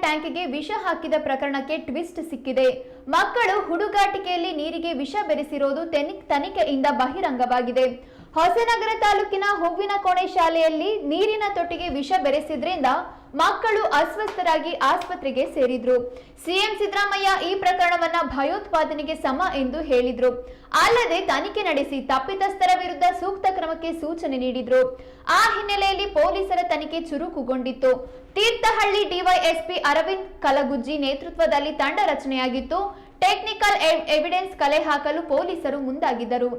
ಟ್ಯಾಂಕ್ಗೆ ವಿಷ ಹಾಕಿದ ಪ್ರಕರಣಕ್ಕೆ ಟ್ವಿಸ್ಟ್ ಸಿಕ್ಕಿದೆ. ಮಕ್ಕಳು ಹುಡುಗಾಟಿಕೆಯಲ್ಲಿ ನೀರಿಗೆ ವಿಷ ಬೆರೆಸಿರೋದು ತನಿಖೆಯಿಂದ ಬಹಿರಂಗವಾಗಿದೆ. ಹೊಸನಗರ ತಾಲೂಕಿನ ಹೂವಿನಕೋಣೆ ಶಾಲೆಯಲ್ಲಿ ನೀರಿನ ತೊಟ್ಟಿಗೆ ವಿಷ ಬೆರೆಸಿದ್ರಿಂದ ಮಕ್ಕಳು ಅಸ್ವಸ್ಥರಾಗಿ ಆಸ್ಪತ್ರೆಗೆ ಸೇರಿದ್ರು. ಸಿಎಂ ಸಿದ್ದರಾಮಯ್ಯ ಈ ಪ್ರಕರಣವನ್ನ ಭಯೋತ್ಪಾದನೆಗೆ ಸಮ ಎಂದು ಹೇಳಿದ್ರು. ಅಲ್ಲದೆ ತನಿಖೆ ನಡೆಸಿ ತಪ್ಪಿತಸ್ಥರ ವಿರುದ್ಧ ಸೂಕ್ತ ಕ್ರಮಕ್ಕೆ ಸೂಚನೆ ನೀಡಿದ್ರು. ಆ ಹಿನ್ನೆಲೆಯಲ್ಲಿ ಪೊಲೀಸರ ತನಿಖೆ ಚುರುಕುಗೊಂಡಿತ್ತು. ತೀರ್ಥಹಳ್ಳಿ ಡಿವೈಎಸ್ಪಿ ಅರವಿಂದ್ ಕಲಗುಜ್ಜಿ ನೇತೃತ್ವದಲ್ಲಿ ತಂಡ ರಚನೆಯಾಗಿತ್ತು. ಟೆಕ್ನಿಕಲ್ ಎವಿಡೆನ್ಸ್ ಕಲೆ ಹಾಕಲು ಪೊಲೀಸರು ಮುಂದಾಗಿದ್ದರು.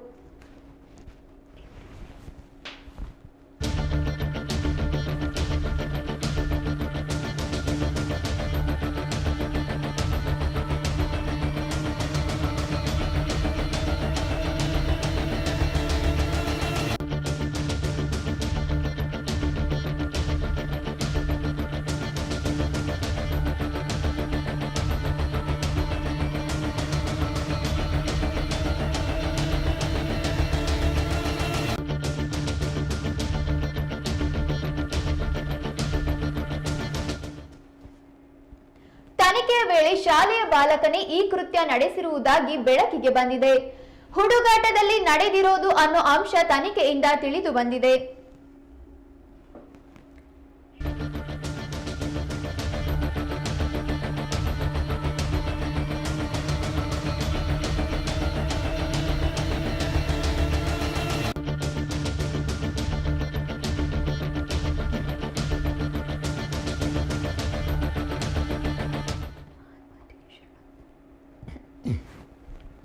ತನಿಖೆಯ ವೇಳೆ ಶಾಲೆಯ ಬಾಲಕನೇ ಈ ಕೃತ್ಯ ನಡೆಸಿರುವುದಾಗಿ ಬೆಳಕಿಗೆ ಬಂದಿದೆ. ಹುಡುಗಾಟದಲ್ಲಿ ನಡೆದಿರೋದು ಅನ್ನೋ ಅಂಶ ತನಿಖೆಯಿಂದ ತಿಳಿದು ಬಂದಿದೆ.